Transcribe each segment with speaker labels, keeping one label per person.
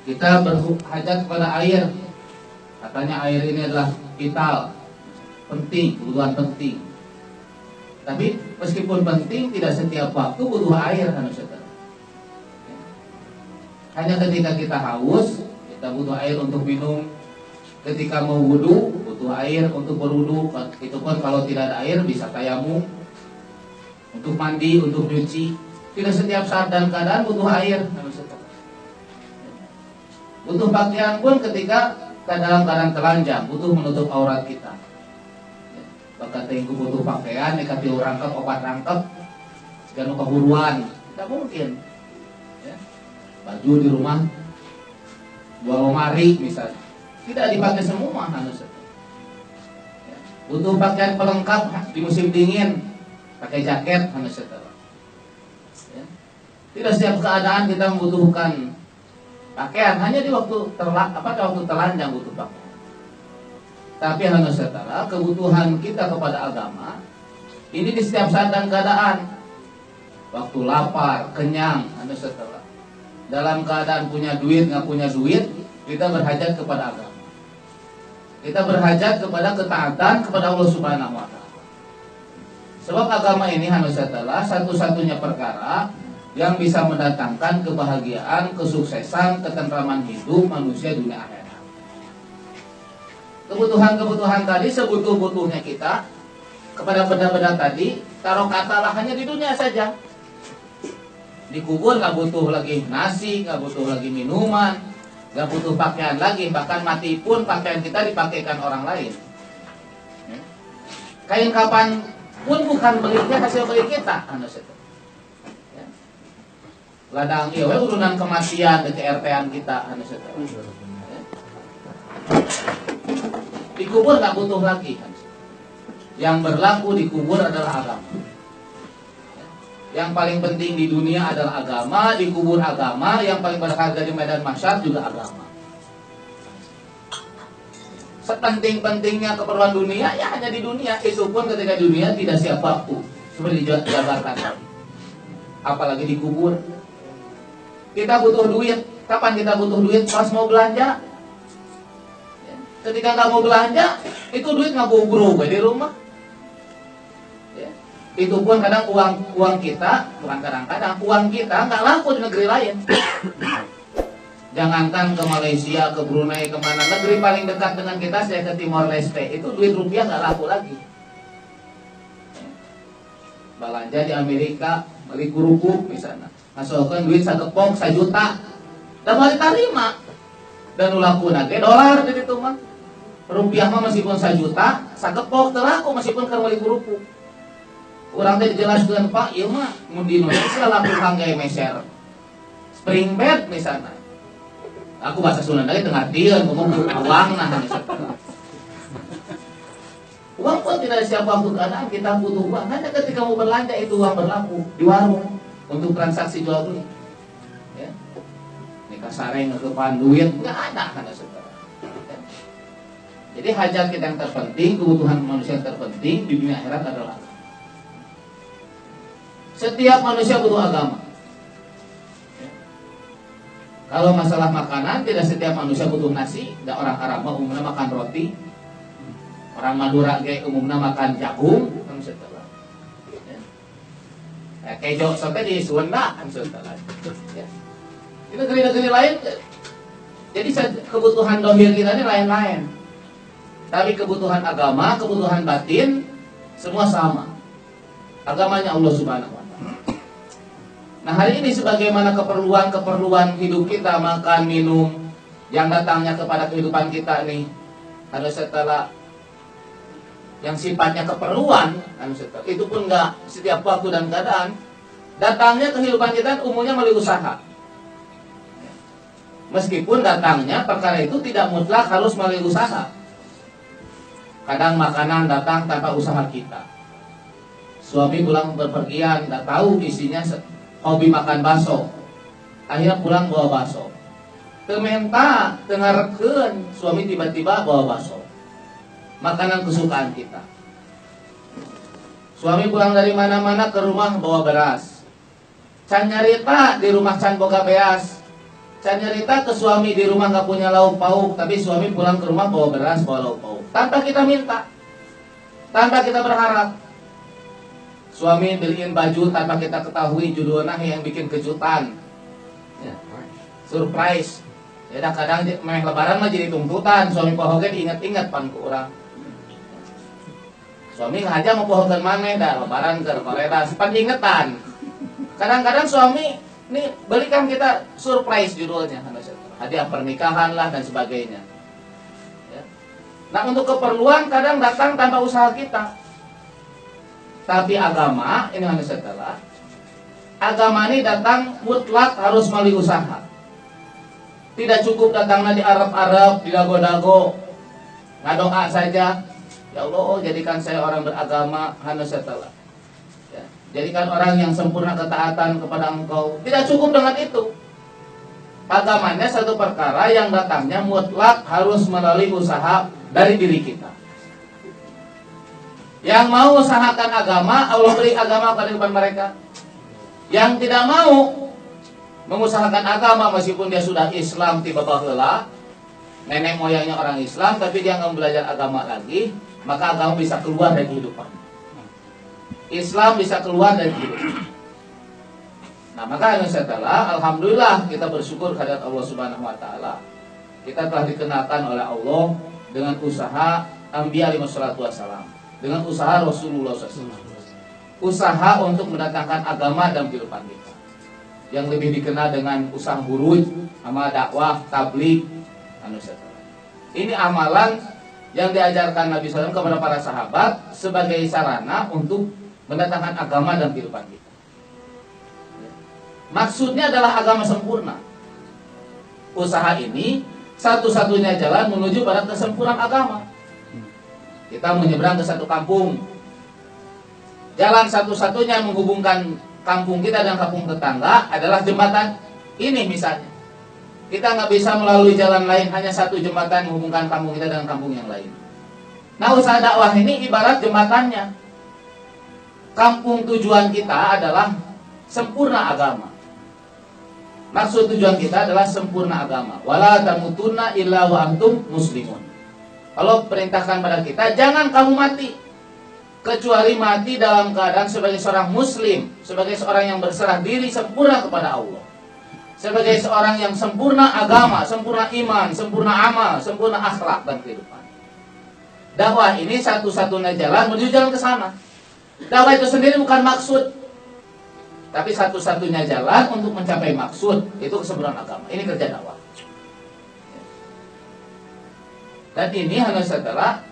Speaker 1: Kita berhajat kepada air. Katanya air ini adalah vital, penting, kebutuhan penting. Tapi meskipun penting, tidak setiap waktu butuh air, saudara. Hanya ketika kita haus, kita butuh air untuk minum. Ketika mau wudu, butuh air untuk berwudu. Itu pun kalau tidak ada air bisa tayamum, untuk mandi, untuk nyuci. Tidak setiap saat dan keadaan butuh air, saudara. Butuh pakaian pun ketika dalam keadaan telanjang, butuh menutup aurat kita. Bahkan tinggu butuh pakaian, dikati rangkap, obat rangkap, dan keburuan, tidak mungkin. Ya. Baju di rumah, dua lemari misalnya, tidak dipakai semua, ya. Butuh pakaian pelengkap di musim dingin, pakai jaket, ya. Tidak setiap keadaan kita membutuhkan pakaian, hanya di waktu telanjang butuh pakaian. Tapi saudara, kebutuhan kita kepada agama ini di setiap saat dan keadaan. Waktu lapar, kenyang, saudara. Dalam keadaan punya duit, nggak punya duit, kita berhajat kepada agama. Kita berhajat kepada ketaatan kepada Allah Subhanahu wa Ta'ala. Sebab agama ini saudara, satu-satunya perkara yang bisa mendatangkan kebahagiaan, kesuksesan, ketentraman hidup manusia dunia akhirat. Kebutuhan-kebutuhan tadi sebutuh-butuhnya kita kepada benda-benda tadi, taruh katalah hanya di dunia saja. Dikubur nggak butuh lagi nasi, nggak butuh lagi minuman, nggak butuh pakaian lagi. Bahkan mati pun pakaian kita dipakaikan orang lain. Kain kapan pun bukan miliknya, hasil milik kita. Ladang iya urunan kematian di RT-an kita, dikubur nggak butuh lagi. Yang berlaku dikubur adalah agama. Yang paling penting di dunia adalah agama, dikubur agama. Yang paling berharga di medan mahsyar juga agama. Sepenting-pentingnya keperluan dunia ya hanya di dunia. Itu pun ketika dunia tidak siap waktu, seperti dijabarkan tadi. Apalagi dikubur. Kita butuh duit. Kapan kita butuh duit? Pas mau belanja. Ketika nggak mau belanja, itu duit nggak bobrok di rumah. Ya. Itu pun kadang uang kita, bukan kadang-kadang uang kita nggak laku di negeri lain. Jangankan ke Malaysia, ke Brunei, kemana, negeri paling dekat dengan kita, saya ke Timor Leste, itu duit rupiah nggak laku lagi. Belanja di Amerika, beli kerupuk misalnya, masukkan duit sagepok 1 juta, dan mau diterima, dan ulaku nage dolar di situ mah. Rupiah mah meskipun 1 juta, sagepok terlaku meskipun keur beli kerupuk. Urang teh dijelaskeun, Pak, ieu mah mun di Indonesia laku kangge meser spring bed misalnya. Aku bahasa Sunda ge teu ngartieun ngomong uang nah misalnya. Uang pun tidak siap waktu keadaan, kita butuh uang. Hanya ketika mau belanja itu uang berlaku di warung untuk transaksi jual beli. Ya. Nikah sareng ngekepan duit nggak ada saudara. Ya. Jadi hajat kita yang terpenting, kebutuhan manusia yang terpenting di dunia akhirat adalah agama. Setiap manusia butuh agama. Ya. Kalau masalah makanan, tidak setiap manusia butuh nasi. Ada orang Arab umumnya makan roti. Orang Madura umumnya makan jagung. Ya. Kejo sampai di Sunda. Ya. Di negeri-negeri lain, jadi kebutuhan dohir kita ini lain-lain. Tapi kebutuhan agama, kebutuhan batin, semua sama. Agamanya Allah Subhanahu wa Ta'ala. Nah hari ini sebagaimana keperluan hidup kita, makan, minum, yang datangnya kepada kehidupan kita nih, harus setelah yang sifatnya keperluan, itu pun nggak setiap waktu dan keadaan. Datangnya kehidupan kita umumnya melalui usaha. Meskipun datangnya perkara itu tidak mutlak harus melalui usaha. Kadang makanan datang tanpa usaha kita. Suami pulang berpergian, tidak tahu isinya hobi makan bakso. Akhirnya pulang bawa bakso. teu menta, teu ngarekeun suami tiba-tiba bawa bakso. Makanan kesukaan kita. Suami pulang dari mana-mana ke rumah bawa beras. Can nyarita di rumah can boga beas. Can nyarita ke suami di rumah gak punya lauk pauk, tapi suami pulang ke rumah bawa beras, bawa lauk pauk. Tanpa kita minta, tanpa kita berharap. Suami beliin baju tanpa kita ketahui judulnya yang bikin kejutan. Ya. Surprise. Ya kadang meh lebaran mah jadi tuntutan, suami pohoge diingat-ingat pan ku urang. Suami ngaja mau pohokeun maneh dah lebaran keur koreda pan diingetan. Kadang-kadang suami ini belikan kita surprise judulnya, hadiah pernikahan lah dan sebagainya. Ya. Nah untuk keperluan kadang datang tanpa usaha kita. Tapi agama ini hanya setelah agama ini datang mutlak harus melalui usaha. Tidak cukup datangnya di Arab-Arab, di dago-dago, ngadoa saja. Ya Allah, jadikan saya orang beragama hanya setelah. Ya. Jadikan orang yang sempurna ketaatan kepada Engkau. Tidak cukup dengan itu. Agamanya satu perkara yang datangnya mutlak harus melalui usaha dari diri kita. Yang mau usahakan agama, Allah beri agama pada depan mereka. Yang tidak mau mengusahakan agama meskipun dia sudah Islam tiba baheula, nenek moyangnya orang Islam, tapi dia nggak belajar agama lagi, maka agama bisa keluar dari kehidupan. Islam bisa keluar dari kehidupan. Nah maka setelah alhamdulillah kita bersyukur kehadirat Allah Subhanahu Wa Taala, kita telah dikenalkan oleh Allah dengan usaha Anbiya alaihi wassalatu wassalam, dengan usaha Rasulullah SAW, usaha untuk mendatangkan agama dalam kehidupan kita, yang lebih dikenal dengan usaha buruj, amal dakwah, tabligh, ini amalan yang diajarkan Nabi SAW kepada para sahabat sebagai sarana untuk mendatangkan agama dalam kehidupan kita. Maksudnya adalah agama sempurna. Usaha ini satu-satunya jalan menuju pada kesempurnaan agama. Kita menyeberang ke satu kampung, jalan satu-satunya menghubungkan kampung kita dan kampung tetangga adalah jembatan ini misalnya. Kita nggak bisa melalui jalan lain, hanya satu jembatan menghubungkan kampung kita dengan kampung yang lain. Nah usaha dakwah ini ibarat jembatannya. Kampung tujuan kita adalah sempurna agama. Maksud tujuan kita adalah sempurna agama. Wala tamutunna illa wa antum muslimun. Allah perintahkan pada kita, jangan kamu mati kecuali mati dalam keadaan sebagai seorang muslim, sebagai seorang yang berserah diri sempurna kepada Allah, sebagai seorang yang sempurna agama, sempurna iman, sempurna amal, sempurna akhlak dan kehidupan. Dakwah ini satu-satunya jalan menuju jalan ke sana. Dakwah itu sendiri bukan maksud, tapi satu-satunya jalan untuk mencapai maksud, itu kesempurnaan agama. Ini kerja dakwah. Dan ini hanya setelah,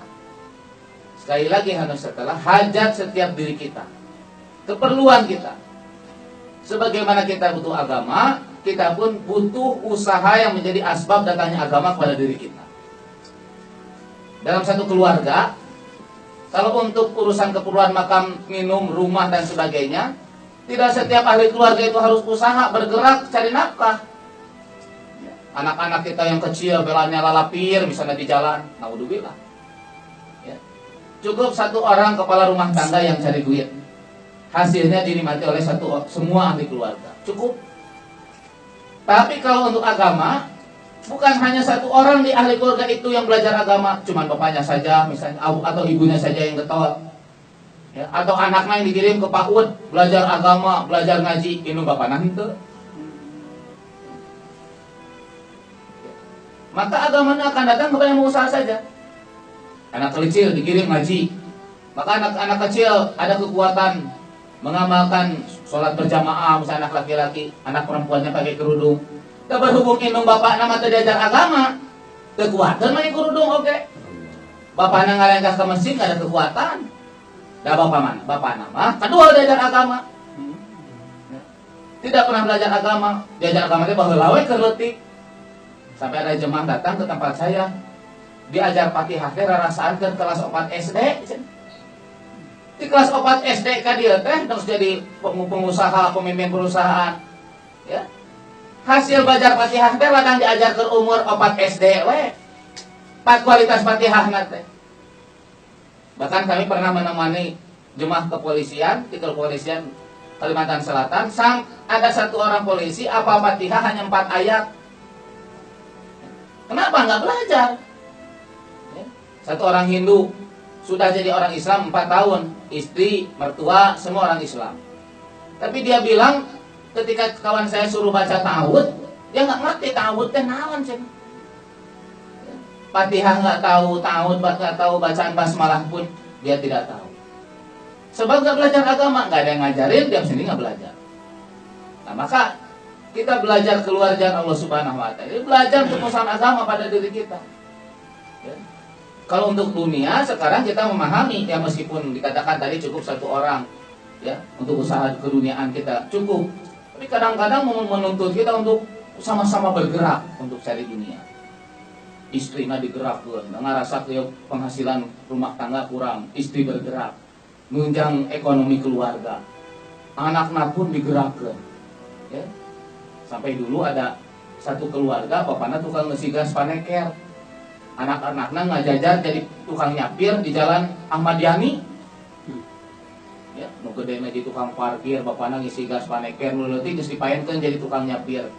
Speaker 1: sekali lagi hanya setelah hajat setiap diri kita, keperluan kita. Sebagaimana kita butuh agama, kita pun butuh usaha yang menjadi asbab datangnya agama kepada diri kita. Dalam satu keluarga, kalau untuk urusan keperluan makan, minum, rumah dan sebagainya, tidak setiap ahli keluarga itu harus usaha bergerak cari nafkah. Anak-anak kita yang kecil belanya lalapir misalnya di jalan, naudzubillah. Ya. Cukup satu orang kepala rumah tangga yang cari duit, hasilnya dinikmati oleh semua ahli keluarga. Cukup. Tapi kalau untuk agama, bukan hanya satu orang di ahli keluarga itu yang belajar agama, cuman bapaknya saja misalnya, atau ibunya saja yang getol. Ya, atau anaknya yang dikirim ke PAUD belajar agama, belajar ngaji, ini bapaknya henteu. Maka agamanya akan datang kepada yang mau usaha saja. Anak kecil dikirim ngaji, maka anak-anak kecil ada kekuatan mengamalkan sholat berjamaah, misalnya anak laki-laki, anak perempuannya pakai kerudung. Kita berhubung indung bapak nama terdiajar agama, kekuatan pakai kerudung, oke. Bapaknya ngalengkas ke masjid, gak ada kekuatan. Dah bapak mana? Bapak nama, kedua diajar agama. Tidak pernah belajar agama, diajar agama itu bahwa lawe kerletik. Sampai ada jemaah datang ke tempat saya, diajar Fatihah teh rarasaan ke kelas 4 SD. Di kelas 4 SD ka dia teh terus jadi pengusaha, pemimpin perusahaan. Ya. Hasil belajar Fatihah teh ladang diajar ke umur 4 SD we. 4 kualitas Fatihah teh. Bahkan kami pernah menemani jemaah kepolisian di kepolisian Kalimantan Selatan, ada satu orang polisi apa Fatihah hanya 4 ayat. Kenapa nggak belajar? Satu orang Hindu sudah jadi orang Islam 4 tahun, istri, mertua, semua orang Islam. Tapi dia bilang ketika kawan saya suruh baca ta'awud, dia nggak ngerti ta'awud teh naon sih. Fatihah nggak tahu, ta'awud nggak tahu, bacaan basmalah pun dia tidak tahu. Sebab nggak belajar agama, nggak ada yang ngajarin, dia sendiri nggak belajar. Nah maka kita belajar keluar jalan Allah Subhanahu Wa Taala. Belajar untuk urusan agama pada diri kita. Ya. Kalau untuk dunia sekarang kita memahami ya meskipun dikatakan tadi cukup satu orang ya untuk usaha keduniaan kita cukup. Tapi kadang-kadang menuntut kita untuk sama-sama bergerak untuk cari dunia. Istrinya digerakkan, ngerasa ke penghasilan rumah tangga kurang, istri bergerak, nunjang ekonomi keluarga, anaknya pun digerakkan. Ya. Sampai dulu ada satu keluarga, bapaknya tukang ngisi gas paneker, anak-anaknya ngajajar jadi tukang nyapir di jalan Ahmad Yani. Ya, nu gedena di tukang parkir, bapakna ngisi gas paneker, nu leutik geus dipaenkeun jadi tukang nyapir.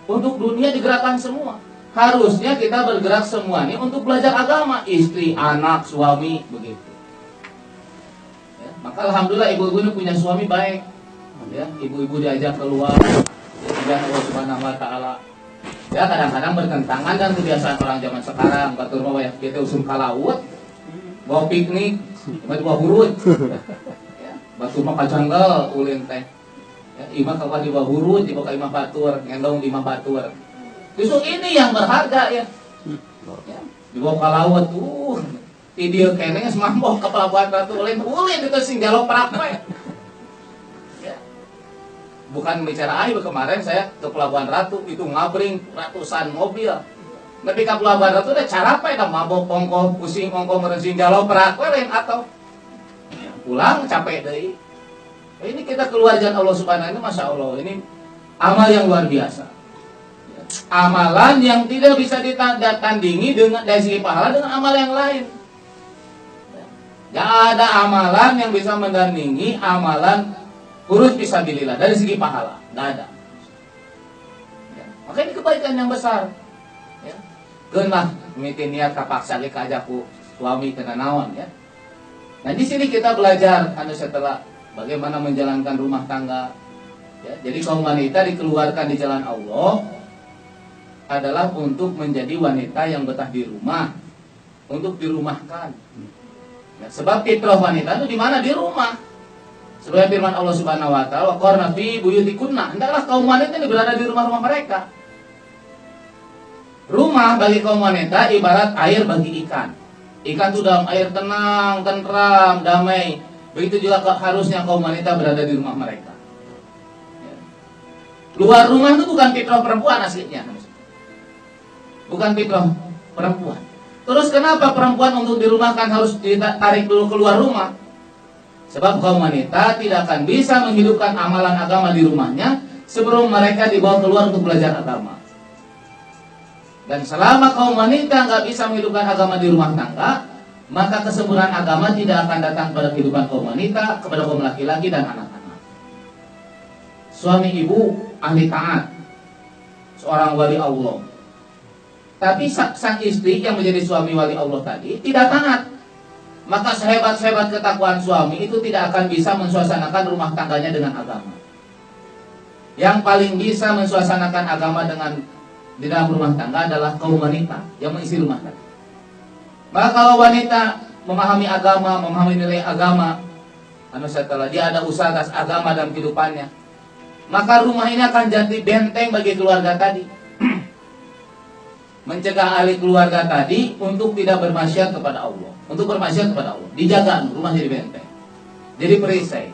Speaker 1: Untuk dunia digerakkan semua. Harusnya kita bergerak semuanya untuk belajar agama, istri, anak, suami, begitu. Ya, maka alhamdulillah ibu-ibu ini punya suami baik. Ya, ibu-ibu diajak keluar, ya Allah Subhanahu Wa Taala. Ya kadang-kadang bertentangan dan kebiasaan orang zaman sekarang. Batur mah ya kita usum ka laut, bawa piknik, bawa hurut. Ya, batu mah kacanggal ulin teh. Ya, imah ka di bawah hurut, di bawah imah batur, ngendong di imah batur. Justru ini yang berharga ya. Ya, di bawah ka laut di dieu keneh geus mambok ka pelabuhan Ratu ulin itu sing jalok perak we. Bukan bicara air, kemarin saya ke Pelabuhan Ratu itu ngabring ratusan mobil. Tapi ke Pelabuhan Ratu udah cara apa ya mabok ongkoh, pusing ongkoh merencing jalo perak lain atau pulang capek deh. Ini kita keluar jalan Allah Subhanahu ini masya Allah ini amal yang luar biasa. Amalan yang tidak bisa ditandingi dengan dari segi pahala dengan amal yang lain. Gak ada amalan yang bisa mendandingi amalan urus fisabilillah dari segi pahala, nggak ada. Ya. Maka ini kebaikan yang besar. Ya. Genah mimiti niat kapaksa kajaku suami kena naon ya. Nah di sini kita belajar setelah bagaimana menjalankan rumah tangga. Ya. Jadi kaum wanita dikeluarkan di jalan Allah adalah untuk menjadi wanita yang betah di rumah, untuk dirumahkan. Ya. Sebab fitrah wanita itu di mana di rumah. Sebagai firman Allah Subhanahu Wa Taala, "Waqarna fi buyutikunna." Hendaklah kaum wanita ini berada di rumah-rumah mereka. Rumah bagi kaum wanita ibarat air bagi ikan. Ikan itu dalam air tenang, tentram, damai. Begitu juga harusnya kaum wanita berada di rumah mereka. Luar rumah itu bukan fitrah perempuan aslinya. Bukan fitrah perempuan. Terus kenapa perempuan untuk dirumahkan harus ditarik dulu keluar rumah? Sebab kaum wanita tidak akan bisa menghidupkan amalan agama di rumahnya sebelum mereka dibawa keluar untuk belajar agama. Dan selama kaum wanita nggak bisa menghidupkan agama di rumah tangga, maka kesempurnaan agama tidak akan datang pada kehidupan kaum wanita, kepada kaum laki-laki dan anak-anak. Suami ibu ahli taat, seorang wali Allah. Tapi sang istri yang menjadi suami wali Allah tadi tidak taat. Maka sehebat-sehebat ketakwaan suami itu tidak akan bisa mensuasanakan rumah tangganya dengan agama. Yang paling bisa mensuasanakan agama di dalam rumah tangga adalah kaum wanita yang mengisi rumah tangga. Maka kalau wanita memahami agama, memahami nilai agama, setelah dia ada usaha atas agama dalam kehidupannya, maka rumah ini akan jadi benteng bagi keluarga tadi. Mencegah ahli keluarga tadi untuk tidak bermaksiat kepada Allah. Untuk bermaksiat kepada Allah. Dijaga rumah jadi benteng. Jadi perisai.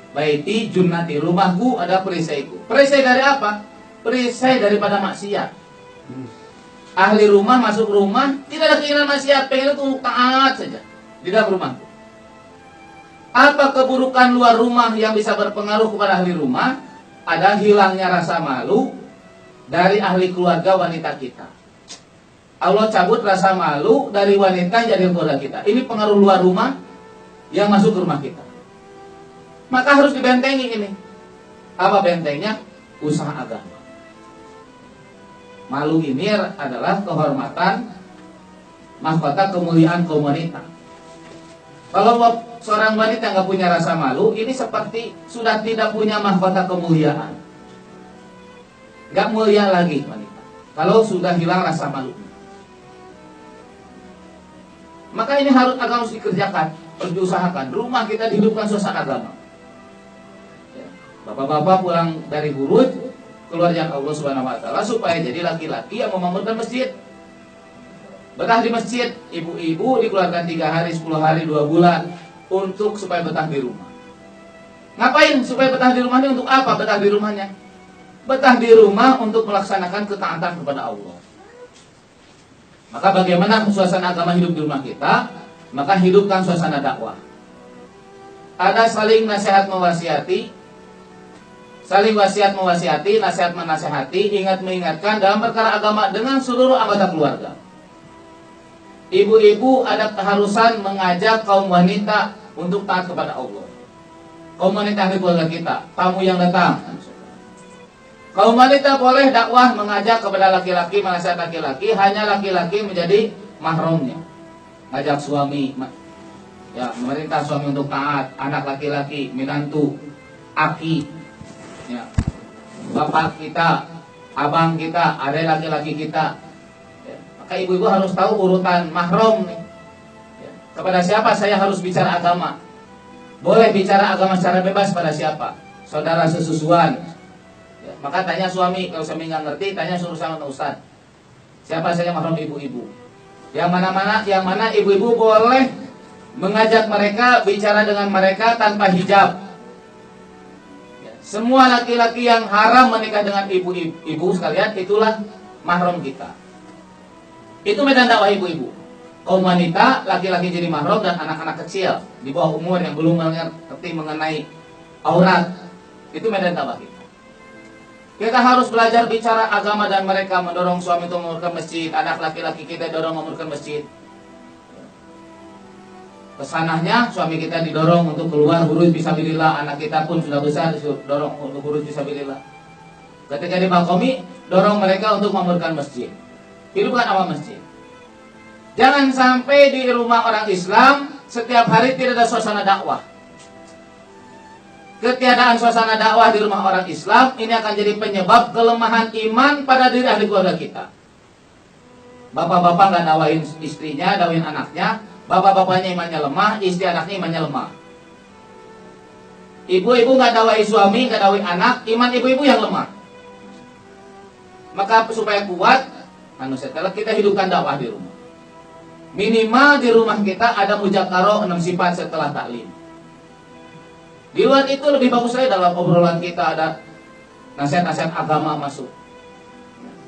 Speaker 1: Baiti junnati, rumahku ada perisaiku. Perisai dari apa? Perisai daripada maksiat. Ahli rumah masuk rumah tidak ada keinginan maksiat, pengen itu taat saja di dalam rumahku. Apa keburukan luar rumah yang bisa berpengaruh kepada ahli rumah? ada hilangnya rasa malu dari ahli keluarga wanita kita. Allah cabut rasa malu dari wanita jadi keluarga kita. Ini pengaruh luar rumah yang masuk ke rumah kita. Maka harus dibentengi ini. Apa bentengnya? Usaha agama. Malu ini adalah kehormatan, mahkota kemuliaan kaum wanita. Kalau seorang wanita nggak punya rasa malu, ini seperti sudah tidak punya mahkota kemuliaan. Nggak mulia lagi wanita. Kalau sudah hilang rasa malu. Maka ini harus dikerjakan, harus diusahakan. Rumah kita dihidupkan suasana agama. Bapak-bapak pulang dari Huruj, keluar jalan Allah Subhanahu wa taala supaya jadi laki-laki yang memakmurkan masjid. Betah di masjid, ibu-ibu dikeluarkan 3 hari, 10 hari, 2 bulan untuk supaya betah di rumah. Ngapain supaya betah di rumah ini? Untuk apa betah di rumahnya? Betah di rumah untuk melaksanakan ketaatan kepada Allah. Maka bagaimana suasana agama hidup di rumah kita? Maka hidupkan suasana dakwah. Ada saling nasihat mewasiati, saling wasiat mewasiati, nasihat menasihati, ingat mengingatkan dalam perkara agama dengan seluruh anggota keluarga. Ibu-ibu ada keharusan mengajak kaum wanita untuk taat kepada Allah. Kaum wanita di keluarga kita, tamu yang datang. Kaum wanita boleh dakwah mengajak kepada laki-laki, menasihat laki-laki, hanya laki-laki menjadi mahramnya. Ngajak suami, ya memerintah suami untuk taat, anak laki-laki, menantu, aki, ya, bapak kita, abang kita, adek laki-laki kita. Ya, maka ibu-ibu harus tahu urutan mahram nih. Ya, kepada siapa saya harus bicara agama? Boleh bicara agama secara bebas pada siapa? Saudara sesusuan. Ya, maka tanya suami, kalau suami nggak ngerti, tanya suruh sama ustaz. Siapa saja mahram ibu-ibu? Yang mana ibu-ibu boleh mengajak mereka, bicara dengan mereka tanpa hijab. Semua laki-laki yang haram menikah dengan ibu-ibu sekalian, itulah mahram kita. Itu medan dakwah ibu-ibu. Kaum wanita, laki-laki jadi mahram dan anak-anak kecil di bawah umur yang belum mengerti mengenai aurat, itu medan dakwah kita. Kita harus belajar bicara agama dan mereka, mendorong suami untuk memurkan masjid, anak laki-laki kita dorong memurkan masjid. Kesanahnya suami kita didorong untuk keluar Huruj fisabilillah, anak kita pun sudah besar didorong untuk Huruj fisabilillah. Ketika di Makomi, dorong mereka untuk memurkan masjid. Hidupkan awal masjid. Jangan sampai di rumah orang Islam setiap hari tidak ada suasana dakwah. Ketiadaan suasana dakwah di rumah orang Islam ini akan jadi penyebab kelemahan iman pada diri ahli keluarga kita. Bapak-bapak nggak dakwain istrinya, dakwain anaknya. Bapak-bapaknya imannya lemah, istri anaknya imannya lemah. Ibu-ibu nggak dakwai suami, nggak dakwai anak, iman ibu-ibu yang lemah. Maka supaya kuat, setelah kita hidupkan dakwah di rumah. Minimal di rumah kita ada mujakarah 6 sifat setelah taklim. Di luar itu lebih bagus lagi dalam obrolan kita ada nasihat-nasihat agama masuk.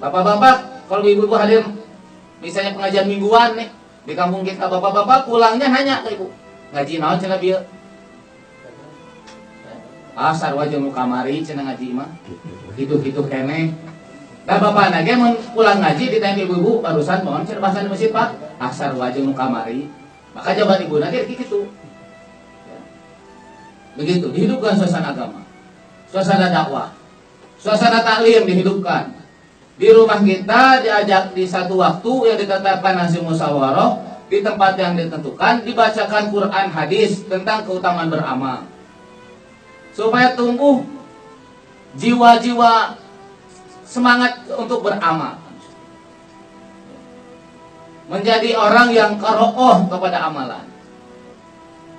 Speaker 1: Bapak-bapak, kalau ibu-ibu hadir misalnya pengajian mingguan nih di kampung kita, bapak-bapak pulangnya hanya ke ibu ngaji naon cenah bieu. Asar wajah nu kamari cenah ngaji mah. Gitu-gitu keneh. Da bapak nage mun pulang ngaji ditanya ibu-ibu barusan mohon cenah bahasa di masjid Pak. Asar wajah nu kamari. Maka jawaban ibu nage kitu. Begitu, dihidupkan suasana agama, suasana dakwah, suasana taklim dihidupkan. Di rumah kita diajak di satu waktu yang ditetapkan hasil musyawarah di tempat yang ditentukan, dibacakan Quran hadis tentang keutamaan beramal, supaya tumbuh jiwa-jiwa semangat untuk beramal, menjadi orang yang karo'oh kepada amalan.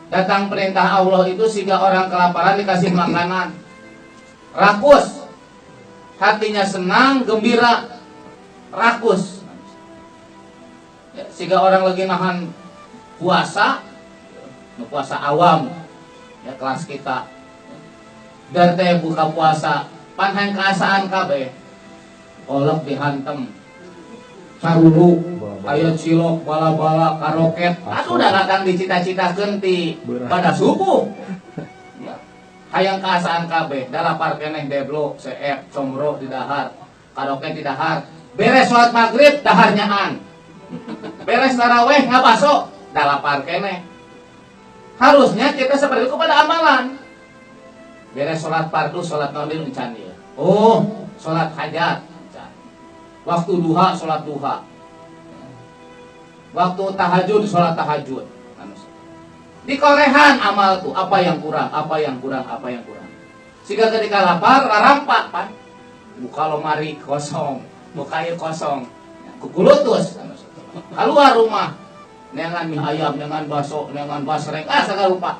Speaker 1: Datang perintah Allah itu sehingga orang kelaparan dikasih makanan, rakus, hatinya senang, gembira, rakus. Ya, sehingga orang lagi nahan puasa, puasa awam, ya kelas kita. Dan teh buka puasa, panhang keasaan kabeh, olok dihantem, sarulu, ayo cilok, bala-bala, karoket. Aduh udah datang dicita-citakeun ti pada subuh. Ya. hayang kaasaan kabeh dalapar keneh deblo seep combro di dahar kadoke di dahar beres sholat maghrib daharnyaan beres taraweh ngabaso dalapar keneh. Harusnya kita seperti itu pada amalan. Beres sholat fardu sholat nafil encan ya. Oh sholat hajat encan. Waktu duha sholat duha, waktu tahajud sholat tahajud. Di korehan amal tuh apa yang kurang, apa yang kurang, apa yang kurang. Sehingga ketika lapar, rarampak kan. Buka lemari kosong, buka air kosong, kukulutus. Keluar rumah, dengan mie ayam, dengan bakso, dengan basreng, segala lupa.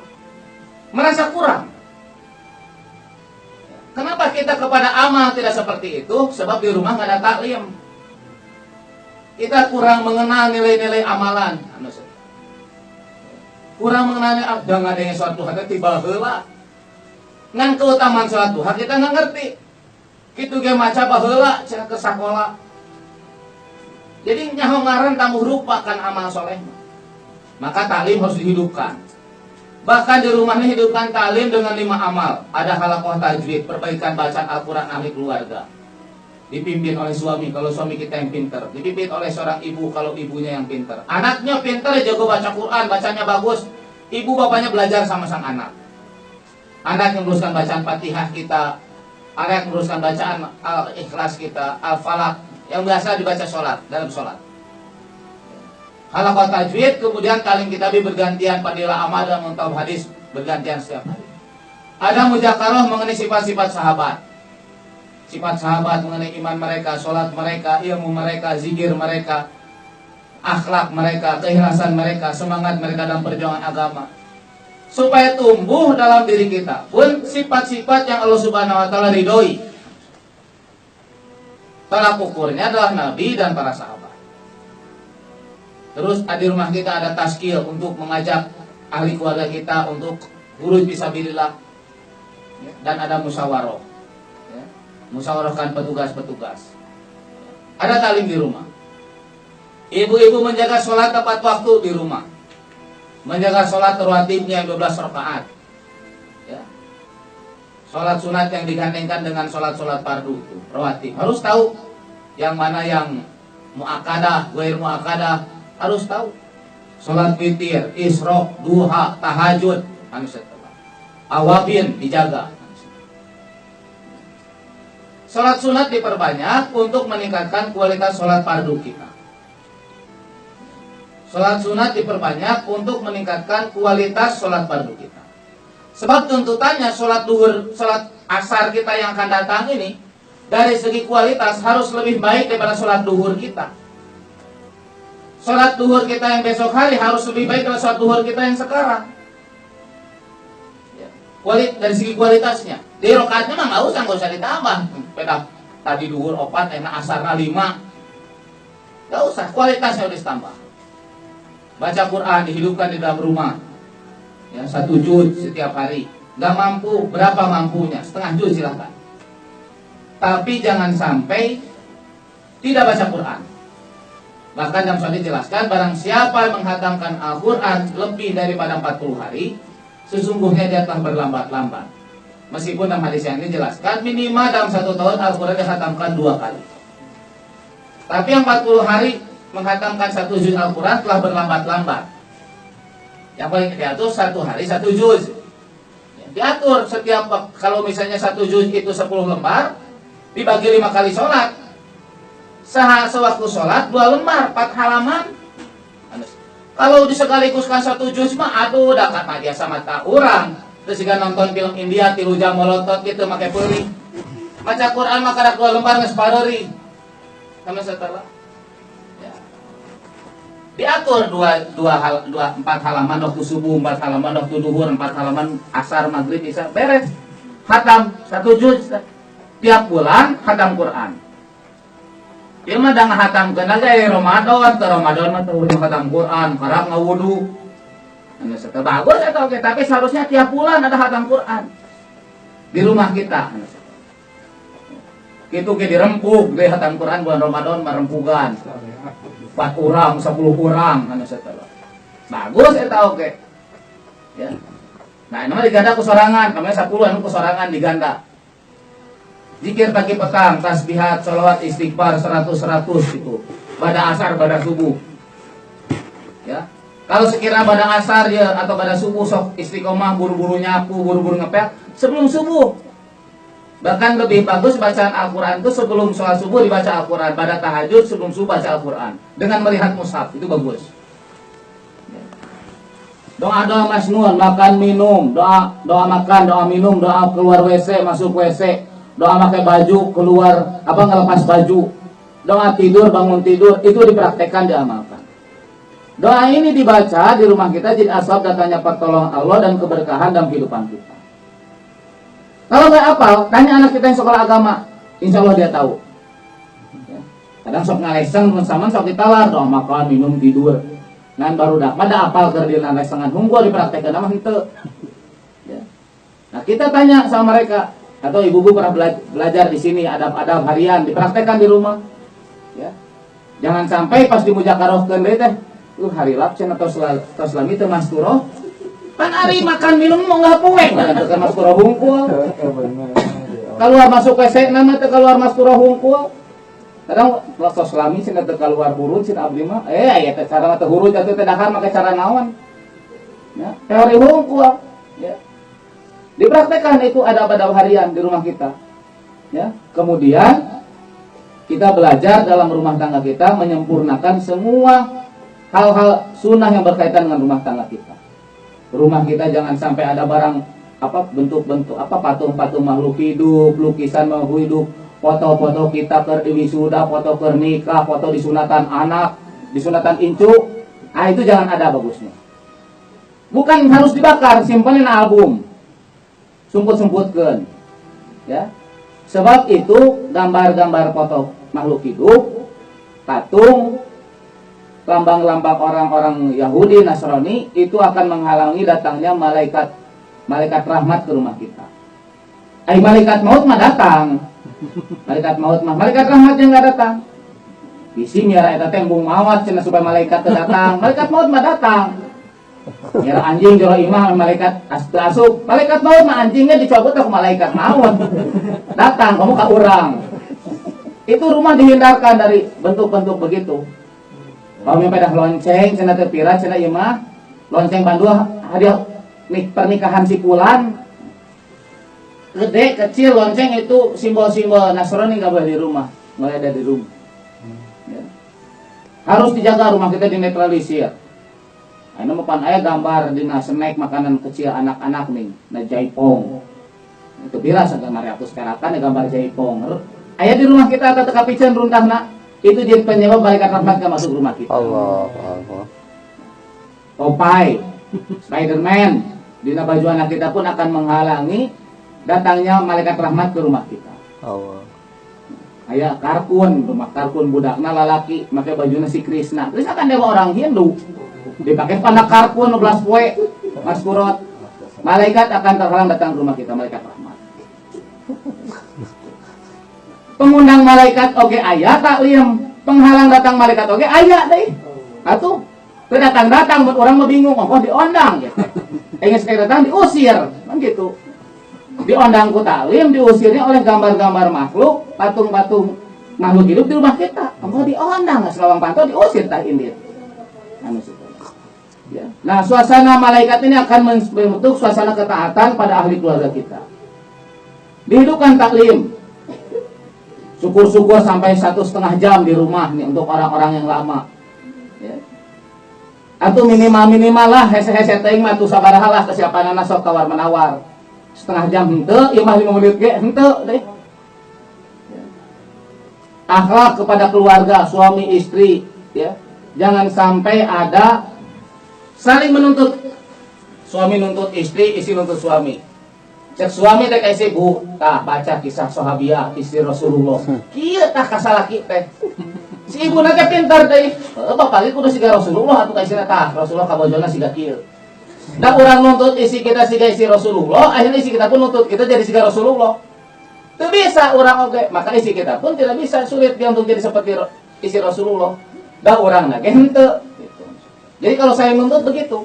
Speaker 1: Merasa kurang. Kenapa kita kepada amal tidak seperti itu? Sebab di rumah nggak ada taklim. Kita kurang mengenal nilai-nilai amalan. Kurang mengenalnya jangan ada yang sholat duha tiba heula. Ngan keutamaan sholat duha kita nggak ngerti. Kitu ge maca baheula cenah ke sakola. Jadi nyaho ngaran tamu rupakan amal soleh. Maka taklim harus dihidupkan. Bahkan di rumahnya hidupkan taklim dengan 5 amal. Ada halaqah tajwid, perbaikan bacaan Al-Qur'an ahli keluarga. Dipimpin oleh suami kalau suami kita yang pinter, dipimpin oleh seorang ibu kalau ibunya yang pinter. Anaknya pinter, jago baca Quran, bacanya bagus. Ibu bapaknya belajar sama sang anak. Anak yang meneruskan bacaan Fatihah kita, anak yang meneruskan bacaan Al-Ikhlas kita, Al-Falaq yang biasa dibaca sholat dalam sholat. Halaqah tajwid, kemudian talim kitabi bergantian, fadilah amal dan muntah hadis bergantian setiap hari. Ada mujakarah mengenai sifat-sifat sahabat. Sifat sahabat mengenai iman mereka, sholat mereka, ilmu mereka, zikir mereka, akhlak mereka, keikhlasan mereka, semangat mereka dalam perjuangan agama. Supaya tumbuh dalam diri kita pun sifat-sifat yang Allah Subhanahu wa taala ridhoi. Tolak ukurnya adalah Nabi dan para sahabat. Terus di rumah kita ada taskil untuk mengajak ahli keluarga kita untuk khuruj fisabilillah. Dan ada musyawarah. Musyawarahkan petugas-petugas. Ada talim di rumah. Ibu-ibu menjaga sholat tepat waktu di rumah. Menjaga sholat rawatibnya yang 12 rakaat. Ya. Sholat sunat yang digandengkan dengan sholat-sholat fardu itu, rawatib. Harus tahu yang mana yang muakkadah, ghair muakkadah, harus tahu. Sholat witir, isyraq, duha, tahajud, harus tahu. Awabin dijaga. Sholat sunat diperbanyak untuk meningkatkan kualitas sholat fardu kita. Sholat sunat diperbanyak untuk meningkatkan kualitas sholat fardu kita. Sebab tuntutannya sholat duhur, sholat asar kita yang akan datang ini, dari segi kualitas harus lebih baik daripada sholat duhur kita. Sholat duhur kita yang besok hari harus lebih baik daripada sholat duhur kita yang sekarang. Dari segi kualitasnya. Di rokaatnya mah nggak usah ditambah. Beda tadi duhur 4, enak asarna 5. Nggak usah, kualitasnya harus ditambah. Baca Quran dihidupkan di dalam rumah. Ya, 1 juz setiap hari. Nggak mampu, berapa mampunya? Setengah juz silahkan. Tapi jangan sampai tidak baca Quran. Bahkan dalam surat dijelaskan, barang siapa menghatamkan Al-Quran lebih daripada 40 hari, sesungguhnya dia telah berlambat-lambat. Meskipun dalam hadis yang ini dijelaskan minimal dalam 1 tahun Al-Quran dihatamkan 2 kali. Tapi yang 40 hari menghatamkan 1 juz Al-Quran telah berlambat-lambat. Yang paling diatur 1 hari 1 juz. Diatur setiap, kalau misalnya 1 juz itu 10 lembar, dibagi 5 kali sholat. Sewaktu sholat 2 lembar, 4 halaman. Kalau disekalikuskan 1 juz mah aduh dakat aja sama tak urang. Terus jika nonton film India 3 jam molotot gitu make peuli. Baca Quran mah kada 2 lembar geus pareuring. Sama setelah. Ya. Diatur 4 halaman waktu subuh, 4 halaman waktu duhur, 4 halaman asar, maghrib, isya, beres. Khatam 1 juz tiap bulan khatam Quran. Dia mah dah ngahatamkeun aja Ramadan, ke Ramadan mah teu khatam Quran, harap ngawudu. Anu setelah bagus atau oke, tapi seharusnya tiap bulan ada khatam Quran di rumah kita. Kitu ge dirempuk, ge khatam Quran bulan Ramadan marempugan. 4 orang, 10 orang anu setelah. Bagus eta oke. Ya. Nah, ini diganda ku sorangan, kami 10 anu ku sorangan diganda. Zikir pagi petang, tasbihat, sholawat, istighfar 100 itu. Pada asar, pada subuh. Ya. Kalau sekira pada asar ya atau pada subuh sok istiqomah, buru-buru nyapu, buru-buru ngepel sebelum subuh. Bahkan lebih bagus bacaan Al-Qur'an itu sebelum sholat subuh dibaca Al-Qur'an, pada tahajud sebelum subuh baca Al-Qur'an dengan melihat mushaf, itu bagus. Doa-doa masnun, makan minum, doa makan, doa minum, doa keluar WC, masuk WC, doa pakai baju, keluar ngelepas baju, doa tidur, bangun tidur, itu dipraktekkan, diamalkan. Doa ini dibaca di rumah kita jadi asbab datangnya pertolongan Allah dan keberkahan dalam kehidupan kita. Kalau nggak hafal, tanya anak kita yang sekolah agama, insya Allah dia tahu. Kadang sok ngaleseng sama sok ditawar, doa makan, minum, tidur. Ngan baru dah pada apal kerdilan lesengan hungkul dipraktekkan nama henteu. Ya. Nah, kita tanya sama mereka atau ibu-ibu pernah belajar di sini adab-adab harian dipraktekkan di rumah. Ya. Jangan sampai pas di mujakarohkeun deui teh, hari lapsen atau selami teu masturo. Pan ari makan minum mau enggak poek, teu masturo hungkul. Keluar masuk WC nama teu keluar masturo hungkul. Kadang waktu selami sih nggak keluar hurun sih abdi mah, ya cara mata hurun jatuh tedahar pakai cara naon, ya teori hungkul, ya dipraktekkan itu ada pada harian di rumah kita, ya kemudian kita belajar dalam rumah tangga kita menyempurnakan semua hal-hal sunnah yang berkaitan dengan rumah tangga kita. Rumah kita jangan sampai ada barang bentuk-bentuk patung-patung makhluk hidup, lukisan makhluk hidup. Foto-foto kita ke wisuda, foto ke nikah, foto disunatan anak, disunatan incu, itu jangan ada bagusnya. Bukan harus dibakar, simpenin album, sumput-sumputkan, ya. Sebab itu gambar-gambar foto makhluk hidup, patung, lambang-lambang orang-orang Yahudi, Nasrani itu akan menghalangi datangnya malaikat rahmat ke rumah kita. Malaikat maut mah datang. Malaikat maut mah, malaikat rahmatnya nggak datang. Bisi miara eta tembung mawat cenah supaya malaikat teu datang. Malaikat maut mah datang. Miara anjing jero imah malaikat asup. Malaikat maut mah anjingnya dicobot ke malaikat maut. Datang kamu ka urang. Itu rumah dihindarkan dari bentuk-bentuk begitu. Kalau pedah lonceng cenah teu pira cenah ieu mah lonceng bandua hadiah pernikahan si fulan. Gede, kecil, lonceng itu simbol-simbol Nasrani nggak boleh di rumah, nggak ada di rumah. Ya. Harus dijaga rumah kita dinetralisir. Ini mapan ayah gambar di snack makanan kecil anak-anak nih, na jaipong. Itu bilas agak 500 perakan ya gambar jaipong. Ayah di rumah kita kata kapicen runtah nak, itu jadi penyebab malaikat rahmat nggak masuk rumah kita. Allah. Popeye, Spiderman, di baju anak kita pun akan menghalangi datangnya malaikat rahmat ke rumah kita. Allah. Aya karkun, rumah karkun budakna lalaki make bajuna si Krishna. Krishna kan dewa orang Hindu. Dipakai pandak karkun 12 poe maskurot. Malaikat akan terhalang datang ke rumah kita, malaikat rahmat. Pengundang malaikat oge aya taklim, penghalang datang malaikat oge aya deui. Atuh teu datang-datang buat orang mah bingung, kok diondang gitu. Enggeus sekali datang diusir, kan gitu. Diondang ku taklim, diusirnya oleh gambar-gambar makhluk, patung-patung makhluk hidup di rumah kita. Kamu diondang, selawang pantau diusir tah indir. Ya. Nah, suasana malaikat ini akan membentuk suasana ketaatan pada ahli keluarga kita. Dihidupkan taklim. Syukur-syukur sampai 1,5 jam di rumah nih untuk orang-orang yang lama. Ya. Atau minimal lah hese-hese teuing mah tuh sabaraha lah kesiapanana sok tawar-menawar. 1/2 jam henteu, imah 5 menit ge henteu deh. Akhlak kepada keluarga, suami istri, ya. Jangan sampai ada saling menuntut. Suami nuntut istri, istri nuntut suami. Cek suami teh ka istri, "Bu, tah baca kisah Sahabiah istri Rasulullah." Kieu tah ka salaki teh. Si ibu teh pintar teh. Bapak ieu kudu siga Rasulullah atuh ka istri tah. Rasulullah ka bojona siga kieu. Da urang nuntut isi kita siga isi Rasulullah, akhirnya isi kita pun nuntut kita jadi siga Rasulullah. Itu bisa orang oke, maka isi kita pun tidak bisa, sulit dia untuk jadi seperti isi Rasulullah. Da urang na ge henteu gitu. Jadi kalau saya nuntut begitu.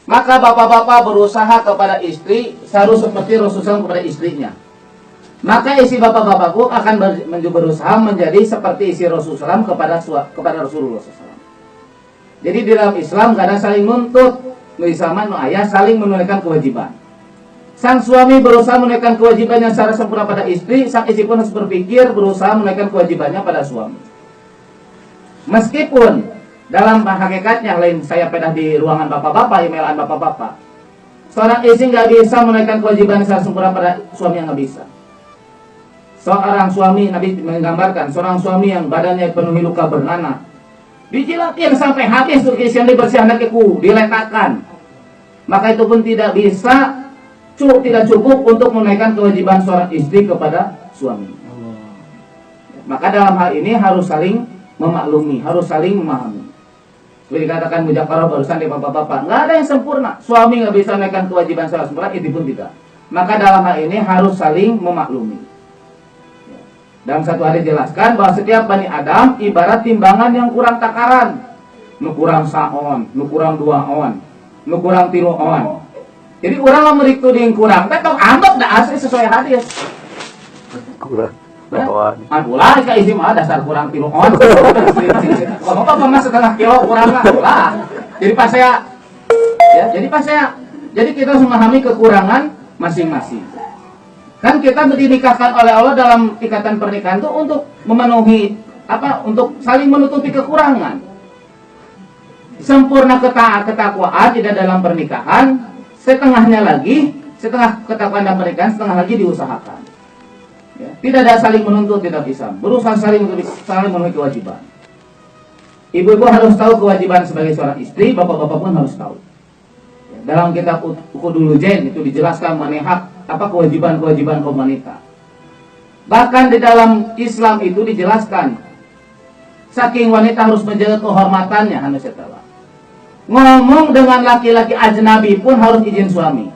Speaker 1: Maka bapak-bapak berusaha kepada istri harus seperti Rasulullah kepada istrinya. Maka isi bapak-bapakku akan berusaha menjadi seperti isi Rasulullah kepada Rasulullah SAW. Jadi di dalam Islam kadang saling nuntut, sama ayah saling menunaikan kewajiban. Sang suami berusaha menunaikan kewajibannya secara sempurna pada istri, sang istri pun harus berpikir berusaha menunaikan kewajibannya pada suami. Meskipun dalam hakikatnya lain, saya pernah di ruangan bapak-bapak, emailan bapak-bapak, seorang istri nggak bisa menunaikan kewajiban secara sempurna pada suami yang nggak bisa. Seorang suami, Nabi menggambarkan seorang suami yang badannya penuhi luka bernanah, dijilatin sampai habis tuh isian dibersihkan keku, diletakkan. Maka itu pun tidak bisa, tidak cukup untuk menunaikan kewajiban seorang istri kepada suami. Maka dalam hal ini harus saling memaklumi, harus saling memahami. Seperti dikatakan Mujakarah barusan di bapak-bapak, nggak ada yang sempurna. Suami nggak bisa menaikkan kewajiban secara sempurna, itu pun tidak. Maka dalam hal ini harus saling memaklumi. Dalam satu hadis dijelaskan bahwa setiap Bani Adam ibarat timbangan yang kurang takaran. Nu kurang saon, nu kurang 2 on, nu kurang 3 on. Jadi orang memberi tuding kurang, tapi anggap dah asli sesuai hadis.
Speaker 2: Kurang.
Speaker 1: Ulah ka isi mah dasar kurang 3 on. Kalau apa mas setengah kilo kurang lah. Jadi pas saya jadi kita harus memahami kekurangan masing-masing. Kan kita dinikahkan oleh Allah dalam ikatan pernikahan itu untuk memenuhi untuk saling menutupi kekurangan. Sempurna ketakwaan tidak dalam pernikahan, setengah ketakwaan dalam pernikahan, setengah lagi diusahakan. Ya, tidak ada saling menuntut, tidak bisa. Berusaha saling memenuhi kewajiban. Ibu-ibu harus tahu kewajiban sebagai seorang istri, bapak-bapak pun harus tahu. Ya, dalam kitab Uqudul Jain itu dijelaskan mengenai kewajiban-kewajiban kaum wanita. Bahkan di dalam Islam itu dijelaskan, saking wanita harus menjaga kehormatannya, ngomong dengan laki-laki ajnabi pun harus izin suami.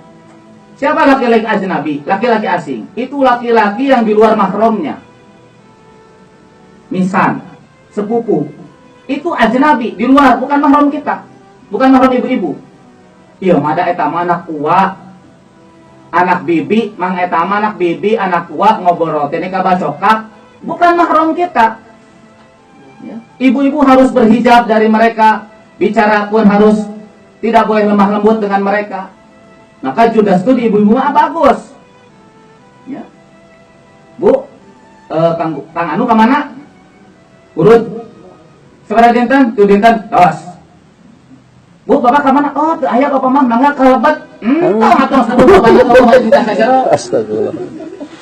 Speaker 1: Siapa laki-laki ajnabi? Laki-laki asing. Itu laki-laki yang di luar mahramnya. Misal, sepupu. Itu ajnabi, di luar, bukan mahram kita. Bukan mahram ibu-ibu. Iya, ada etama anak tua, anak bibi, mang etama anak bibi, anak tua, ngobrol. Ini kabacokak. Bukan mahram kita. Ya. Ibu-ibu harus berhijab dari mereka. Bicara pun harus tidak boleh lemah lembut dengan mereka. Maka Judas itu di ibu-ibu mah bagus. Ya. Bu, Kang Anu kemana? Urut. Seberapa dinten? Tuh dinten, tos. Bu, bapak kemana? Oh, tuh ayah bapak mah mangga kelebet. Atau satu bapaknya mau dinten saja.
Speaker 2: Astagfirullah.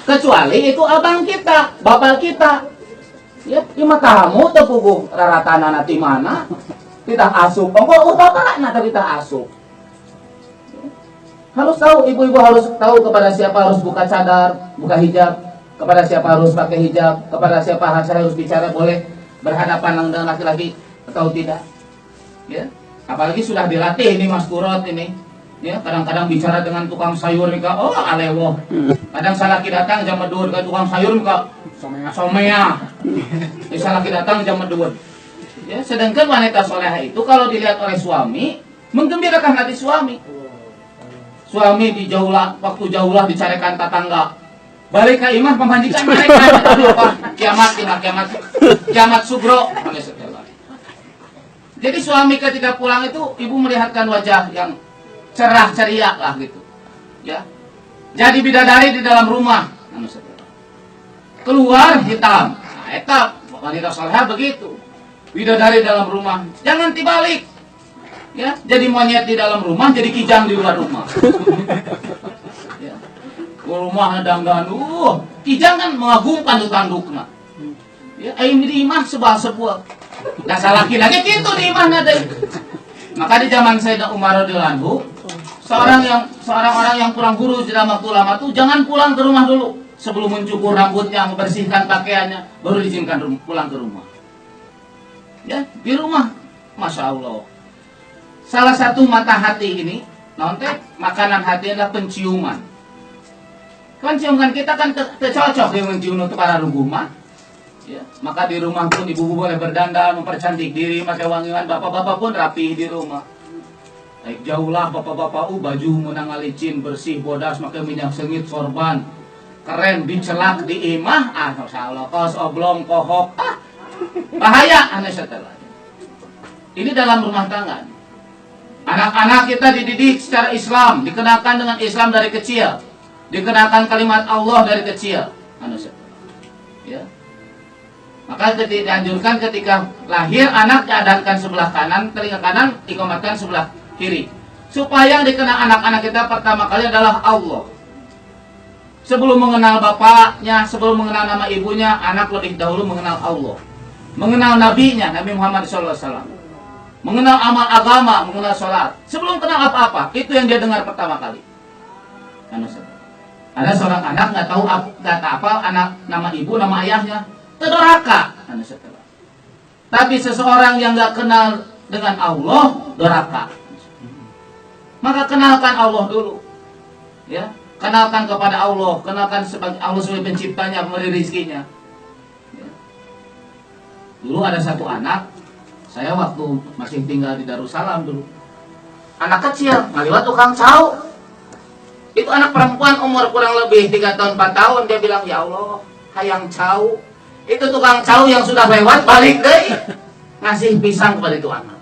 Speaker 1: Kecuali itu abang kita, bapak kita. Ya, ima kamu teu puguh raratanana ti mana? Kita asup. Oh, bapakna tapi kita asup. Harus tahu, ibu-ibu harus tahu kepada siapa harus buka cadar, buka hijab, kepada siapa harus pakai hijab, kepada siapa harus bicara, boleh berhadapan dengan laki-laki atau tidak. Ya, apalagi sudah dilatih ini Mas Kurot ini. Ya, kadang-kadang bicara dengan tukang sayur nih, oh alewoh. Kadang salaki datang jam medur ke tukang sayur nih, somea. Ya, salaki datang jam medur. Ya, sedangkan wanita soleha itu kalau dilihat oleh suami, menggembirakan hati suami. Suami waktu jauhlah dicarikan tetangga. Balik ke imah memandikan mereka. Kiamat sugro. Jadi suami ketika pulang itu ibu melihatkan wajah yang cerah ceria lah gitu. Ya. Jadi bidadari di dalam rumah. Keluar hitam. Nah, eta wanita salehah begitu. Bidadari dalam rumah. Jangan dibalik. Ya, jadi monyet di dalam rumah, jadi kijang di luar rumah. Ya. Rumah dangdan, kijang kan mengagumkan tandukna. Ya, ini di imah sebuah. Dasar laki-laki gitu di imah nade. Maka di zaman Sayyidina Umar radhiyallahu anhu, seorang orang yang kurang guru dalam waktu lama tuh jangan pulang ke rumah dulu sebelum mencukur rambutnya, membersihkan pakaiannya, baru diizinkan pulang ke rumah. Ya, di rumah, masya Allah. Salah satu mata hati ini, makanan hati adalah penciuman. Penciuman kita kan tercocok dengan mencium untuk para rumah. Ya, maka di rumah pun ibu-ibu boleh berdandan, mempercantik diri, pakai wangian. Bapak-bapak pun rapi di rumah. Baik jauhlah bapak-bapak baju menang licin bersih bodas pakai minyak sengit sorban keren dicelak di imah masya Allah kos oblong kohok bahaya aneh setelah ini dalam rumah tangga. Anak-anak kita dididik secara Islam, dikenalkan dengan Islam dari kecil, dikenalkan kalimat Allah dari kecil aneh setelah ya. Maka dianjurkan ketika lahir anak diadankan sebelah kanan, telinga kanan dikomatkan sebelah kiri. Supaya yang dikenal anak-anak kita pertama kali adalah Allah. Sebelum mengenal bapaknya, sebelum mengenal nama ibunya, anak lebih dahulu mengenal Allah. Mengenal nabinya, Nabi Muhammad SAW. Mengenal amal agama, mengenal sholat. Sebelum kenal apa-apa, itu yang dia dengar pertama kali. Ada seorang anak nggak tahu apa anak nama ibu, nama ayahnya. Doraka. Tapi seseorang yang nggak kenal dengan Allah, doraka. Maka kenalkan Allah dulu, ya. Kenalkan kepada Allah, kenalkan sebagai Allah sebagai penciptanya, pemberi rezekinya. Ya. Dulu ada satu anak, saya waktu masih tinggal di Darussalam dulu, anak kecil, ngaliwat tukang cau. Itu anak perempuan umur kurang lebih 3 tahun 4 tahun, dia bilang, ya Allah, hayang cau. Itu tukang cau yang sudah lewat balik deh ngasih pisang kepada itu anak.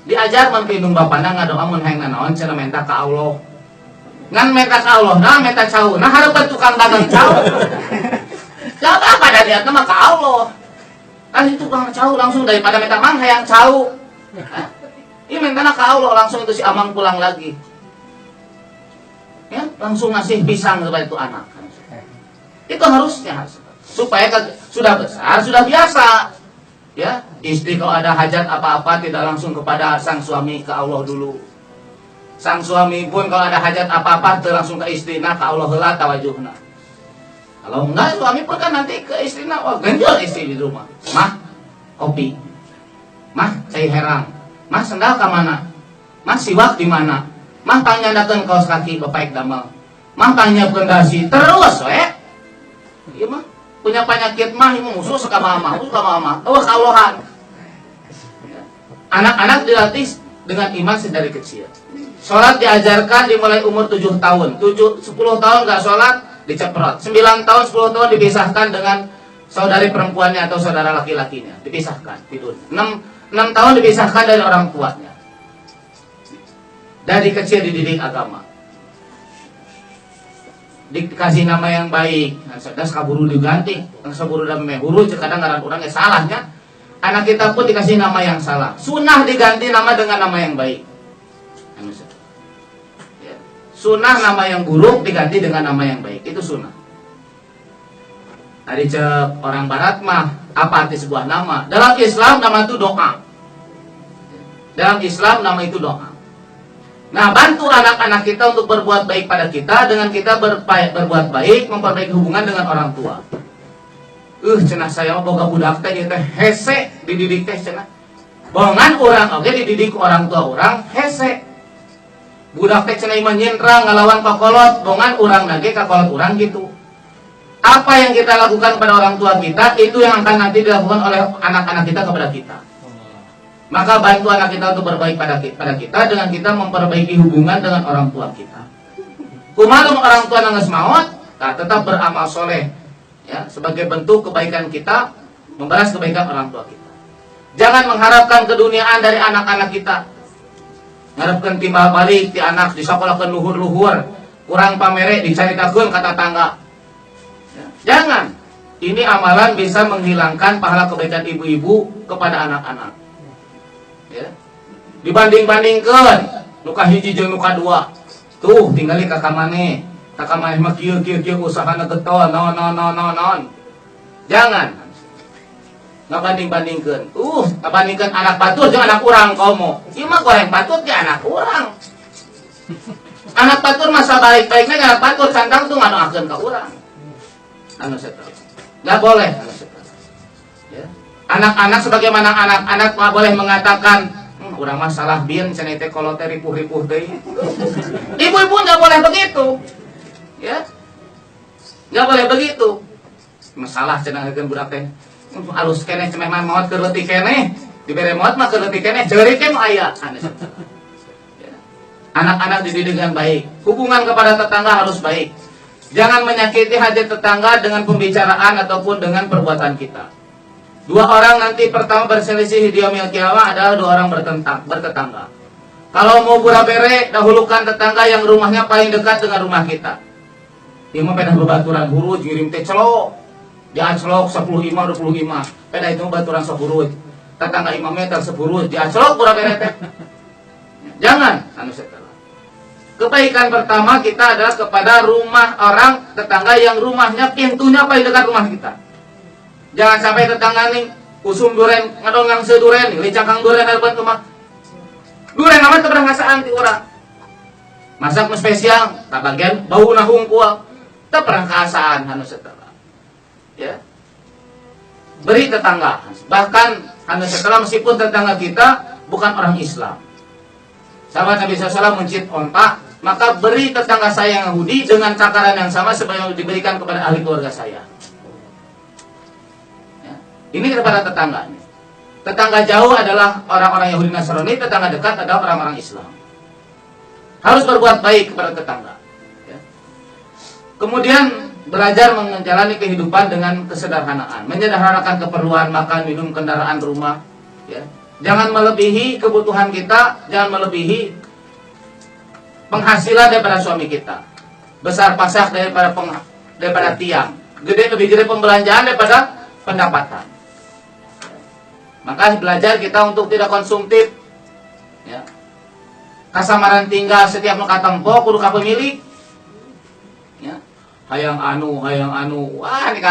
Speaker 1: Diajar mempinung bapana ngadoa mun hayang nanaon cenah menta ka Allah. Ngan menta ka Allah, nah menta cau. Nah hareupeun tukang dagang cau. Cau pada dia mah ka Allah. Kasih tukang cau langsung daripada menta mang hayang cau. Ieu mentana ka Allah langsung itu si Amang pulang lagi. Ya, langsung ngasih pisang kepada itu anak. Itu harusnya supaya sudah besar, sudah biasa. Ya, istri kalau ada hajat apa-apa tidak langsung kepada sang suami, ke Allah dulu. Sang suami pun kalau ada hajat apa-apa tidak langsung ke istri, nah ke Allah heula tawajuhna. Kalau enggak suami pun kan nanti ke istri, nah wah genjol istri di rumah. Mah, kopi. Mah, cai herang. Mah, sendal ke mana? Mah, siwak di mana? Mah, pangnyandakeun kaos kaki bapak damel. Mah, pangnyiapkeun dasi terus we. Iya mah. Punya penyakit mah musuh suka mama, kaulohan. Anak-anak dilatih dengan iman sedari kecil. Sholat diajarkan dimulai umur 7 tahun. 10 tahun nggak sholat diceprot. 9 tahun 10 tahun dipisahkan dengan saudari perempuannya atau saudara laki-lakinya, dipisahkan tidur. 6 tahun dipisahkan dari orang tuanya. Dari kecil dididik agama. Dikasih nama yang baik, das kaburu diganti, kaburu dan mehuru, kadang ngaran orang salahnya. Anak kita pun dikasih nama yang salah. Sunnah diganti nama dengan nama yang baik. Sunnah nama yang buruk diganti dengan nama yang baik. Itu sunnah. Tadi cek orang barat mah apa arti sebuah nama? Dalam Islam nama itu doa. Dalam Islam nama itu doa. Nah, bantu anak-anak kita untuk berbuat baik pada kita dengan kita berbuat baik, memperbaiki hubungan dengan orang tua. Cenah saya boga budak teh ieu teh hese dididik teh cenah. Bongan urang oge dididik orang tua urang hese. Budak teh cenah iman nyendra ngalawan kakolot, bongan urang nage kakolot urang gitu. Apa yang kita lakukan pada orang tua kita itu yang akan nanti dilakukan oleh anak-anak kita kepada kita. Maka bantu anak kita untuk berbaik pada kita dengan kita memperbaiki hubungan dengan orang tua kita. Kumalum orang tua nangis maut, tetap beramal soleh, ya, sebagai bentuk kebaikan kita, membalas kebaikan orang tua kita. Jangan mengharapkan keduniaan dari anak-anak kita. Mengharapkan timbal balik di anak, disakolahkan luhur-luhur, kurang pamere, dicaritakeun kata tangga. Ya, jangan. Ini amalan bisa menghilangkan pahala kebaikan ibu-ibu kepada anak-anak. Ya. Dibanding-bandingkan nuka hiji jeung nuka dua. Tuh tinggali ka kamane. Ka kamane mah kieu usahana getol naon. Jangan. Ngabanding-bandingkeun. Ngabandingkeun anak batur jeung anak urang komo. Ieu mah goreng batur ge anak urang. Anak batur mah sabaik-baikna anak batur santang tuh ngadoakeun ka urang. Anu setel. Enggak boleh anu setel. Ya. Anak-anak sebagaimana anak-anak boleh mengatakan urang mah salah bin cenah teh kolot teh ripuh-ripuh deui. Ibu-ibu enggak boleh begitu. Ya. Enggak boleh begitu. Masalah cenah hakeun budak teh. Alus keneh cenah mah maot keur leutik keneh. Dibere maot mah keur leutik keneh, jeurik ke nu aya. Anak-anak dididik dengan baik. Hubungan kepada tetangga harus baik. Jangan menyakiti hati tetangga dengan pembicaraan ataupun dengan perbuatan kita. Dua orang nanti pertama berselisih di yaumil qiyamah adalah dua orang bertetangga. Kalau mau bura-bere, dahulukan tetangga yang rumahnya paling dekat dengan rumah kita. Imam pedah berbaturan huruf, ngirim teh celok. Dia celok 10 imam 20 imam. Pedah itu baturan seburuj. Tetangga imamnya terseburuj, dia celok bura-bere teh. Jangan, anu setelah. Kebaikan pertama kita adalah kepada rumah orang tetangga yang rumahnya pintunya paling dekat rumah kita. Jangan sampai tetangga nih usum duren ngadongang seduren, licakang duren hadapan rumah. Duren amat keberangkasaan ti urang. Masak nu spesial, tak bagian bau nahung kual. Tak perangkasaan anu setelah. Ya. Beri tetangga. Bahkan anu setelah meskipun tetangga kita bukan orang Islam. Sahabat Nabi SAW mencit onta, maka beri tetangga saya yang Yahudi dengan takaran yang sama seperti diberikan kepada ahli keluarga saya. Ya. Ini kepada tetangga. Tetangga jauh adalah orang-orang Yahudi Nasrani, tetangga dekat adalah orang-orang Islam. Harus berbuat baik kepada tetangga. Ya. Kemudian belajar menjalani kehidupan dengan kesederhanaan, menyederhanakan keperluan makan, minum, kendaraan, rumah. Ya. Jangan melebihi kebutuhan kita, jangan melebihi penghasilan daripada suami kita. Besar pasak daripada tiang. Lebih gede pembelanjaan daripada pendapatan. Maka belajar kita untuk tidak konsumtif. Ya. Kasamaran tinggal setiap nu katempo kudu ka pemilik. Ya. Hayang anu. Wah, ini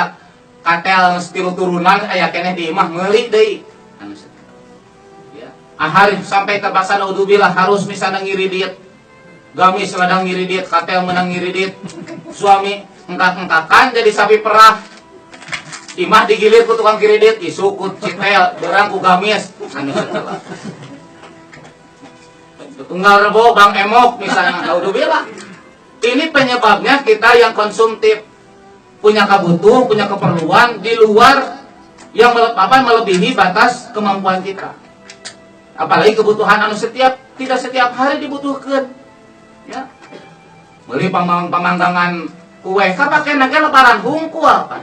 Speaker 1: katel stilu turunan aya keneh di imah meuli deui. Hari sampai terpaksa naudzubillah harus misalnya ngiri diet. Gamis ladang ngiri diet, katel menang ngiri diet. Suami engkak-engkakan jadi sapi perah. Imah digilir ku tukang ngiri diet, isukut citel, derang ku gamis. Anu setelah. Tunggal rebo bang emok misalnya naudzubillah. Ini penyebabnya kita yang konsumtif, punya kebutuhan, punya keperluan di luar yang melebihi batas kemampuan kita. Apalagi kebutuhan anu tidak setiap hari dibutuhkan. Ya. Beli pamanggangan kue, kapake nage lebaran hungkul apa?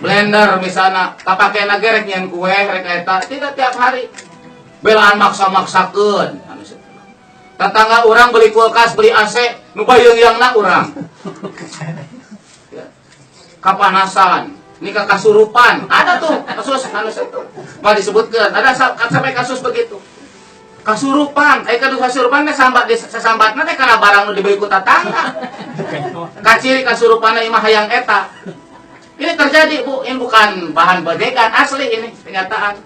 Speaker 1: Blender misalnya, kapake nage rek nyen kue, rek eta, tidak tiap hari. Belaan maksa-maksakeun. Tetangga orang beli kulkas, beli AC, nu bayeung-yeungna urang. Ya. Kapanasan. Ini kasurupan, ada tuh kasus anu mau disebutkan, ada sampai kasus begitu. Kasurupan, kasurupan teh sasambatna teh kana barang nu dibeli ku tetangga. Kaciri kasurupanna imah hayang eta. Ini terjadi, Bu, ini bukan bahan bajekan, asli ini kenyataan.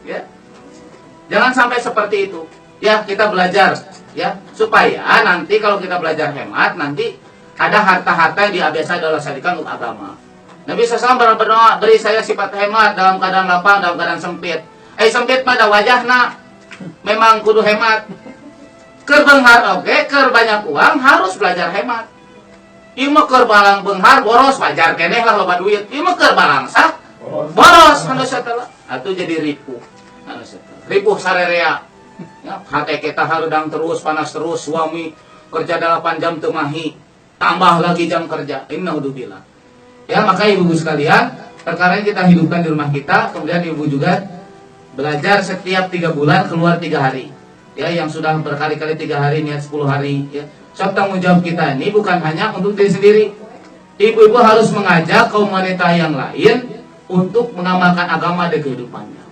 Speaker 1: Ya. Jangan sampai seperti itu. Ya, kita belajar ya, supaya nanti kalau kita belajar hemat, nanti ada harta-harta yang biasa dialokasikan untuk agama. Nabi SAW berdoa, beri saya sifat hemat dalam keadaan lapang, dalam keadaan sempit. Sempit pada wajahna, memang kudu hemat. Keur beunghar oge, keur banyak uang, harus belajar hemat. Ieu mah keur balang beunghar, boros, wajar keneh lah loba duit. Ieu mah keur balangsak, boros, anu sateula. Atuh jadi ripuh. Anu sateula. Ripuh sarerea. Ya, hate kita harudang terus, panas terus, suami kerja 8 jam teu mahi. Tambah lagi jam kerja. Innaudzubillah. Ya, maka ibu-ibu sekalian, perkara yang kita hidupkan di rumah kita, kemudian ibu juga belajar setiap 3 bulan keluar 3 hari. Ya, yang sudah berkali-kali 3 hari, niat 10 hari. Ya, so tanggung jawab kita ini bukan hanya untuk diri sendiri. Ibu-ibu harus mengajak kaum wanita yang lain untuk mengamalkan agama di kehidupannya.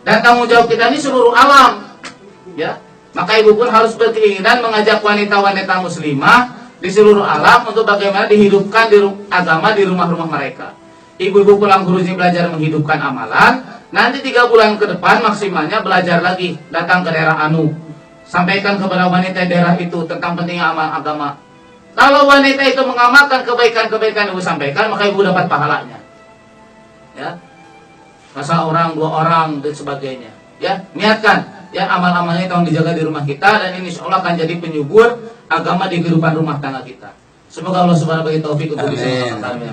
Speaker 1: Dan tanggung jawab kita ini seluruh alam. Ya, maka ibu pun harus berkeinginan mengajak wanita-wanita muslimah di seluruh alam untuk bagaimana dihidupkan agama di rumah-rumah mereka. Ibu-ibu pulang guruji belajar menghidupkan amalan. Nanti 3 bulan ke depan maksimalnya belajar lagi, datang ke daerah anu, sampaikan kepada wanita daerah itu tentang pentingnya amal agama. Kalau wanita itu mengamalkan kebaikan-kebaikan ibu sampaikan, maka ibu dapat pahalanya. Ya, masa orang 2 orang dan sebagainya. Ya, niatkan ya amal-amalnya tolong dijaga di rumah kita, dan ini insyaallah akan jadi penyubur agama di kehidupan rumah tangga kita. Semoga Allah Subhanahu wa taala taufik untuk bisa